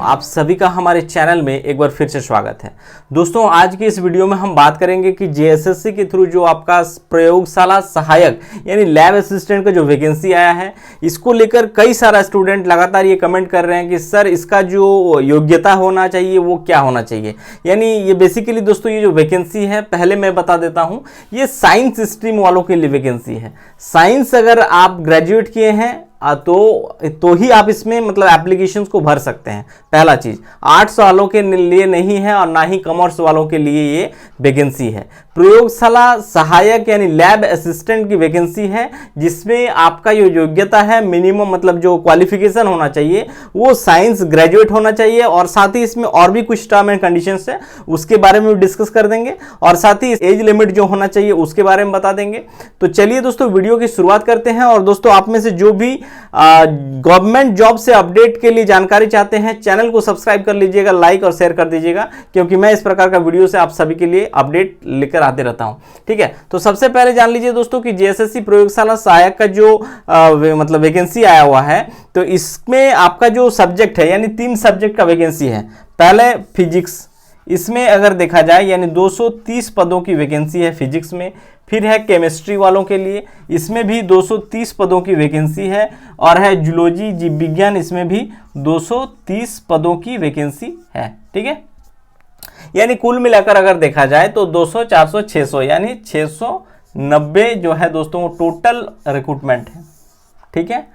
आप सभी का हमारे चैनल में एक बार फिर से स्वागत है। दोस्तों, आज की इस वीडियो में हम बात करेंगे कि जेएसएससी के थ्रू जो आपका प्रयोगशाला सहायक यानी लैब असिस्टेंट का जो वैकेंसी आया है, इसको लेकर कई सारा स्टूडेंट लगातार ये कमेंट कर रहे हैं कि सर इसका जो योग्यता होना चाहिए वो क्या होना चाहिए। यानी ये बेसिकली दोस्तों ये जो वैकेंसी है, पहले मैं बता देता हूँ, ये साइंस स्ट्रीम वालों के लिए वैकेंसी है। साइंस अगर आप ग्रेजुएट किए हैं तो ही आप इसमें मतलब एप्लीकेशंस को भर सकते हैं। पहला चीज, आर्ट्स वालों के लिए नहीं है और ना ही कॉमर्स वालों के लिए ये वैकेंसी है। प्रयोगशाला सहायक यानी लैब असिस्टेंट की वैकेंसी है, जिसमें आपका जो योग्यता है मिनिमम मतलब जो क्वालिफिकेशन होना चाहिए वो साइंस ग्रेजुएट होना चाहिए, और साथ ही इसमें और भी कुछ टर्म एंड कंडीशंस है, उसके बारे में डिस्कस कर देंगे, और साथ ही एज लिमिट जो होना चाहिए उसके बारे में बता देंगे। तो चलिए दोस्तों वीडियो की शुरुआत करते हैं। और दोस्तों, आप में से जो भी गवर्नमेंट जॉब से अपडेट के लिए जानकारी चाहते हैं, चैनल को सब्सक्राइब कर लीजिएगा, लाइक और शेयर कर दीजिएगा, क्योंकि मैं इस प्रकार का वीडियो से आप सभी के लिए अपडेट लेकर आते रहता हूं। ठीक है, तो सबसे पहले जान लीजिए दोस्तों कि जेएसएससी प्रयोगशाला सहायक का जो मतलब वैकेंसी आया हुआ है, तो इसमें आपका जो सब्जेक्ट है यानी 3 सब्जेक्ट का वैकेंसी है। पहले फिजिक्स, इसमें अगर देखा जाए यानी 230 पदों की वैकेंसी है फिजिक्स में। फिर है केमिस्ट्री वालों के लिए, इसमें भी 230 पदों की वैकेंसी है। और है जूलॉजी जीव विज्ञान, इसमें भी 230 पदों की वैकेंसी है। ठीक है, यानी कुल मिलाकर अगर देखा जाए तो 200, 400, 600 यानी 690 जो है दोस्तों टोटल रिक्रूटमेंट है। ठीक है,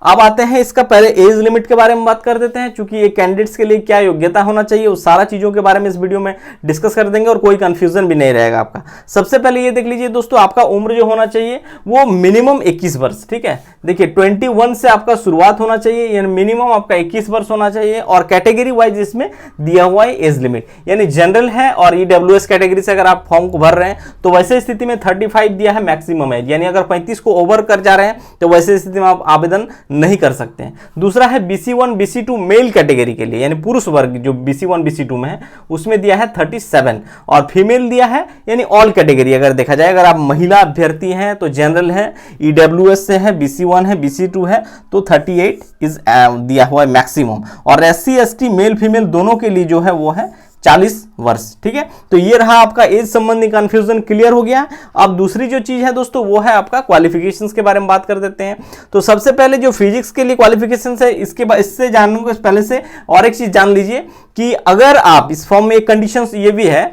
अब आते हैं इसका पहले एज लिमिट के बारे में बात कर देते हैं, क्योंकि ये कैंडिडेट्स के लिए क्या योग्यता होना चाहिए उस सारा चीजों के बारे में इस वीडियो में डिस्कस कर देंगे और कोई कंफ्यूजन भी नहीं रहेगा आपका। सबसे पहले ये देख लीजिए दोस्तों, आपका उम्र जो होना चाहिए वो मिनिमम 21 वर्ष। ठीक है, देखिए 21 से आपका शुरुआत होना चाहिए, यानी मिनिमम आपका 21 वर्ष होना चाहिए। और कैटेगरी वाइज इसमें दिया हुआ है एज लिमिट, यानी जनरल है और ईडब्ल्यूएस कैटेगरी से अगर आप फॉर्म को भर रहे हैं तो वैसे स्थिति में 35 दिया है मैक्सिमम एज, यानी अगर 35 को ओवर कर जा रहे हैं तो वैसे स्थिति में आप आवेदन नहीं कर सकते हैं। दूसरा है BC1 BC2 मेल कैटेगरी के लिए, यानी पुरुष वर्ग जो BC1 BC2 में है उसमें दिया है 37, और फीमेल दिया है यानी ऑल कैटेगरी अगर देखा जाए, अगर आप महिला अभ्यर्थी हैं तो जनरल है, ईडब्ल्यूएस से है, BC1 है, BC2 है तो 38 इज दिया हुआ है मैक्सिमम। और SC ST मेल फीमेल दोनों के लिए जो है वो है 40 वर्ष। ठीक है, तो ये रहा आपका एज संबंधी कंफ्यूजन क्लियर हो गया। अब दूसरी जो चीज है दोस्तों वो है आपका क्वालिफिकेशंस के बारे में बात कर देते हैं। तो सबसे पहले जो फिजिक्स के लिए क्वालिफिकेशंस है, इसके बाद इससे जानने को पहले से और एक चीज जान लीजिए कि अगर आप इस फॉर्म में एक कंडीशंस ये भी है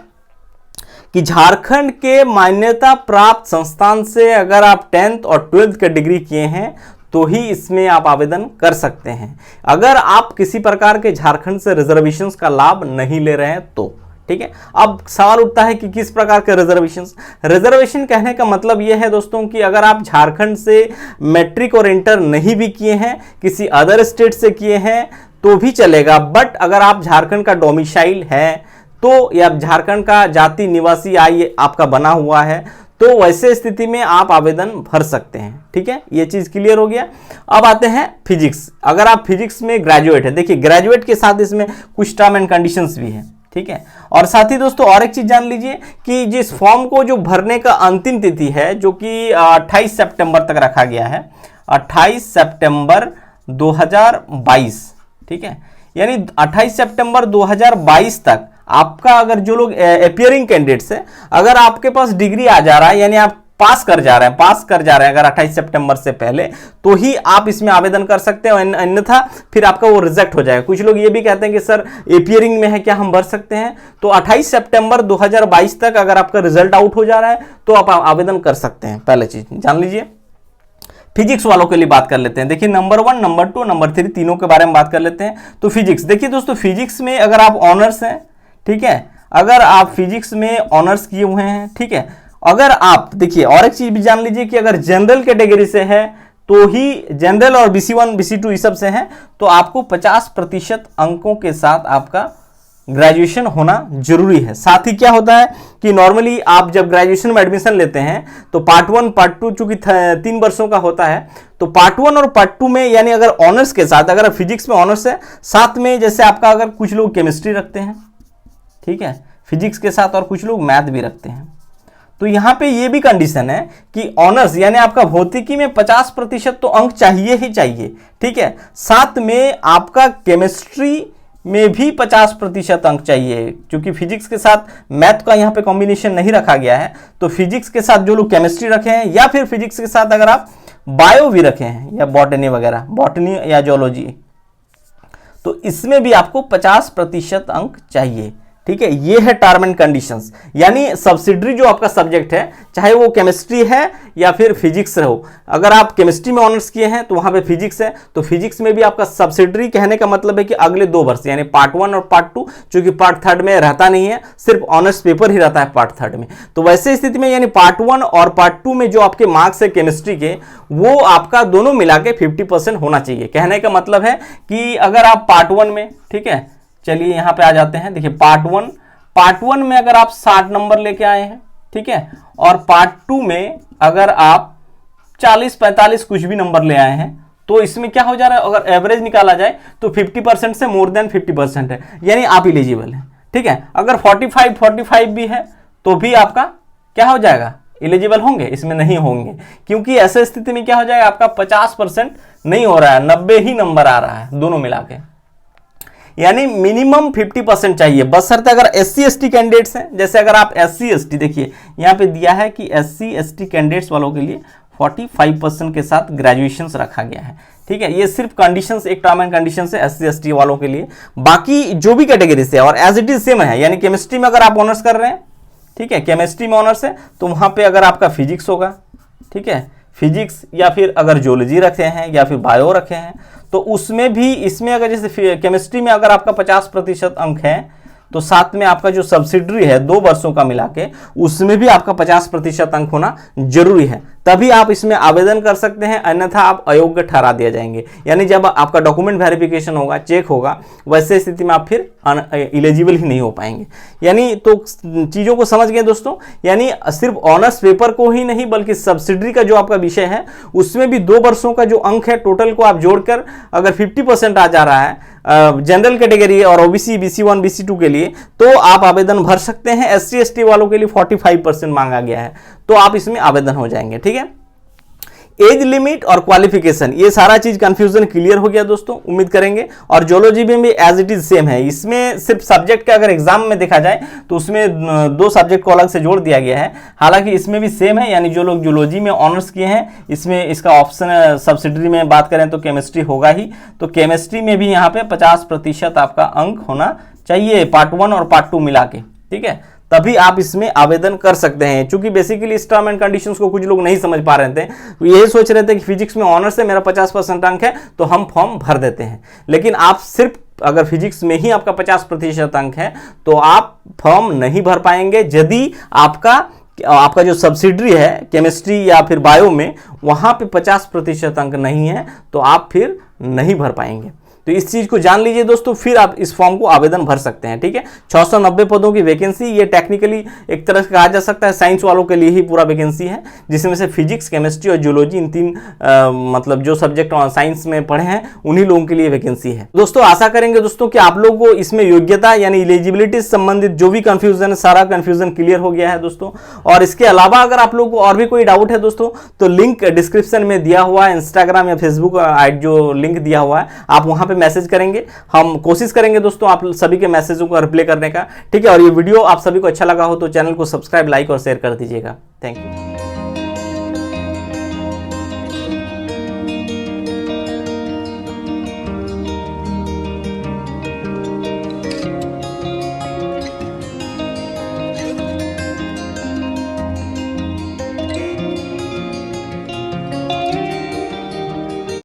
कि झारखंड के मान्यता प्राप्त संस्थान से अगर आप 10th और 12th का डिग्री किए हैं तो ही इसमें आप आवेदन कर सकते हैं। अगर आप किसी प्रकार के झारखंड से रिजर्वेशंस का लाभ नहीं ले रहे हैं तो। ठीक है, अब सवाल उठता है कि किस प्रकार के रिजर्वेशन कहने का मतलब यह है दोस्तों कि अगर आप झारखंड से मैट्रिक और इंटर नहीं भी किए हैं, किसी अदर स्टेट से किए हैं तो भी चलेगा, बट अगर आप झारखंड का डोमिसाइल है तो या झारखंड का जाति निवासी आय आपका बना हुआ है तो वैसे स्थिति में आप आवेदन भर सकते हैं। ठीक है, ये चीज क्लियर हो गया। अब आते हैं फिजिक्स, अगर आप फिजिक्स में ग्रेजुएट है, देखिए ग्रेजुएट के साथ इसमें कुछ टर्म एंड कंडीशंस भी है। ठीक है, और साथ ही दोस्तों और एक चीज जान लीजिए कि जिस फॉर्म को जो भरने का अंतिम तिथि है जो कि 28 सितंबर तक रखा गया है, 28 सितंबर 2022। ठीक है, यानी 28 सितंबर 2022 तक आपका अगर जो लोग अपियरिंग कैंडिडेट्स है, अगर आपके पास डिग्री आ जा रहा है यानी आप पास कर जा रहे हैं अगर 28 सितंबर से पहले, तो ही आप इसमें आवेदन कर सकते हैं, अन्यथा फिर आपका वो रिजेक्ट हो जाएगा। कुछ लोग ये भी कहते हैं कि सर अपियरिंग में है क्या हम भर सकते हैं, तो 28 सितंबर 2022 तक अगर आपका रिजल्ट आउट हो जा रहा है तो आप आवेदन कर सकते हैं। पहले चीज जान लीजिए। फिजिक्स वालों के लिए बात कर लेते हैं। देखिए नंबर 1, नंबर 2, नंबर 3 तीनों के बारे में बात कर लेते हैं। तो फिजिक्स, देखिए दोस्तों फिजिक्स में अगर आप ऑनर्स हैं, ठीक है, अगर आप फिजिक्स में ऑनर्स किए हुए हैं, ठीक है, अगर आप देखिए और एक चीज भी जान लीजिए कि अगर जनरल कैटेगरी से है तो ही जनरल और BC1 BC2 इस सब से है तो आपको 50% अंकों के साथ आपका ग्रेजुएशन होना जरूरी है। साथ ही क्या होता है कि नॉर्मली आप जब ग्रेजुएशन में एडमिशन लेते हैं तो पार्ट 1 पार्ट 2 चूंकि 3 वर्षों का होता है, तो पार्ट 1 और पार्ट 2 में यानी अगर ऑनर्स के साथ, अगर फिजिक्स में ऑनर्स है, साथ में जैसे आपका अगर कुछ लोग केमिस्ट्री रखते हैं, ठीक है, फिजिक्स के साथ, और कुछ लोग मैथ भी रखते हैं, तो यहां पे ये भी कंडीशन है कि ऑनर्स यानी आपका भौतिकी में 50% तो अंक चाहिए ही चाहिए। ठीक है, साथ में आपका केमिस्ट्री में भी 50% अंक चाहिए, क्योंकि फिजिक्स के साथ मैथ का यहाँ पे कॉम्बिनेशन नहीं रखा गया है। तो फिजिक्स के साथ जो लोग केमिस्ट्री रखे हैं या फिर फिजिक्स के साथ अगर आप बायो भी रखे हैं या बॉटनी वगैरह, बॉटनी या जोलॉजी, तो इसमें भी आपको 50% अंक चाहिए। ठीक है, ये है टर्म एंड कंडीशंस, यानी सब्सिडरी जो आपका सब्जेक्ट है, चाहे वो केमिस्ट्री है या फिर फिजिक्स हो। अगर आप केमिस्ट्री में ऑनर्स किए हैं तो वहां पे फिजिक्स है, तो फिजिक्स में भी आपका सब्सिडरी, कहने का मतलब है कि अगले 2 वर्ष यानी पार्ट 1 और पार्ट 2, चूंकि पार्ट 3 में रहता नहीं है, सिर्फ ऑनर्स पेपर ही रहता है पार्ट 3 में। तो वैसे स्थिति में यानी पार्ट 1 और पार्ट 2 में जो आपके मार्क्स है केमिस्ट्री के, वो आपका दोनों मिला के 50% होना चाहिए। कहने का मतलब है कि अगर आप पार्ट 1 में, ठीक है, चलिए यहां पे आ जाते हैं, देखिए पार्ट 1 में अगर आप 60 नंबर लेके आए हैं, ठीक है, और पार्ट 2 में अगर आप 40-45 कुछ भी नंबर ले आए हैं, तो इसमें क्या हो जा रहा है, अगर एवरेज निकाला जाए तो 50% से मोर देन 50% है, यानी आप एलिजिबल हैं। ठीक है, अगर 45 भी है तो भी आपका क्या हो जाएगा, एलिजिबल होंगे, इसमें नहीं होंगे, क्योंकि ऐसे स्थिति में क्या हो जाएगा, आपका 50% नहीं हो रहा है, 90 ही नंबर आ रहा है दोनों मिला के, यानी मिनिमम 50% चाहिए। बशर्ते अगर SC ST कैंडिडेट्स हैं, जैसे अगर आप SC ST, देखिए यहाँ पे दिया है कि SC ST कैंडिडेट्स वालों के लिए 45% के साथ ग्रेजुएशन रखा गया है। ठीक है, ये सिर्फ कंडीशंस, एक टर्म एंड कंडीशन है SC ST वालों के लिए। बाकी जो भी कैटेगरी से और एज इट इज सेम है, यानी केमिस्ट्री में अगर आप ऑनर्स कर रहे हैं, ठीक है, केमिस्ट्री में ऑनर्स है, तो वहां पे अगर आपका फिजिक्स होगा, ठीक है, फिजिक्स, या फिर अगर जियोलॉजी रखे हैं या फिर बायो रखे हैं, तो उसमें भी, इसमें अगर जैसे केमिस्ट्री में अगर आपका 50% अंक है, तो साथ में आपका जो सब्सिडरी है 2 वर्षों का मिला के, उसमें भी आपका 50% अंक होना जरूरी है, तभी आप इसमें आवेदन कर सकते हैं, अन्यथा आप अयोग्य ठहरा दिया जाएंगे। यानी जब आपका डॉक्यूमेंट वेरिफिकेशन होगा, चेक होगा, वैसे स्थिति में आप फिर एलिजिबल ही नहीं हो पाएंगे। यानी तो चीज़ों को समझ गए दोस्तों, यानी सिर्फ ऑनर्स पेपर को ही नहीं बल्कि सब्सिडरी का जो आपका विषय है उसमें भी 2 वर्षों का जो अंक है टोटल को आप जोड़कर अगर 50% आ जा रहा है जनरल कैटेगरी और ओबीसी, BC1 BC2 के लिए, तो आप आवेदन भर सकते हैं। SC ST वालों के लिए 45% मांगा गया है, तो आप इसमें आवेदन हो जाएंगे। ठीक है, एज लिमिट और क्वालिफिकेशन, ये सारा चीज कंफ्यूजन क्लियर हो गया दोस्तों, उम्मीद करेंगे। और जियोलॉजी में भी एज इट इज सेम है, इसमें सिर्फ सब्जेक्ट का अगर एग्जाम में देखा जाए तो उसमें 2 सब्जेक्ट को अलग से जोड़ दिया गया है, हालांकि इसमें भी सेम है। यानी जो लोग जियोलॉजी में ऑनर्स किए हैं, इसमें इसका ऑप्शन सब्सिडरी में बात करें तो केमिस्ट्री होगा ही, तो केमिस्ट्री में भी यहाँ पे 50% आपका अंक होना चाहिए, पार्ट 1 और पार्ट 2 मिला के। ठीक है, तभी आप इसमें आवेदन कर सकते हैं। चूंकि बेसिकली इस टर्म एंड कंडीशंस को कुछ लोग नहीं समझ पा रहे थे, यही सोच रहे थे कि फिजिक्स में ऑनर्स है, मेरा 50% अंक है तो हम फॉर्म भर देते हैं, लेकिन आप सिर्फ अगर फिजिक्स में ही आपका 50% अंक है तो आप फॉर्म नहीं भर पाएंगे, यदि आपका जो सब्सिडरी है केमिस्ट्री या फिर बायो में वहां पे 50% अंक नहीं है, तो आप फिर नहीं भर पाएंगे। तो इस चीज को जान लीजिए दोस्तों, फिर आप इस फॉर्म को आवेदन भर सकते हैं। ठीक है, 690 पदों की वैकेंसी, ये टेक्निकली एक तरह से कहा जा सकता है साइंस वालों के लिए ही पूरा वैकेंसी है, जिसमें से फिजिक्स, केमिस्ट्री और जियोलॉजी, इन 3 मतलब जो सब्जेक्ट साइंस में पढ़े हैं उन्हीं लोगों के लिए वैकेंसी है। दोस्तों आशा करेंगे दोस्तों कि आप लोगों को इसमें योग्यता यानी एलिजिबिलिटी से संबंधित जो भी कंफ्यूजन है, सारा कंफ्यूजन क्लियर हो गया है दोस्तों। और इसके अलावा अगर आप लोगों को और भी कोई डाउट है दोस्तों, तो लिंक डिस्क्रिप्शन में दिया हुआ है, इंस्टाग्राम या फेसबुक जो लिंक दिया हुआ है, आप वहां पे मैसेज करेंगे, हम कोशिश करेंगे दोस्तों आप सभी के मैसेजों को रिप्लाई करने का। ठीक है, और ये वीडियो आप सभी को अच्छा लगा हो तो चैनल को सब्सक्राइब, लाइक और शेयर कर दीजिएगा। Thank you.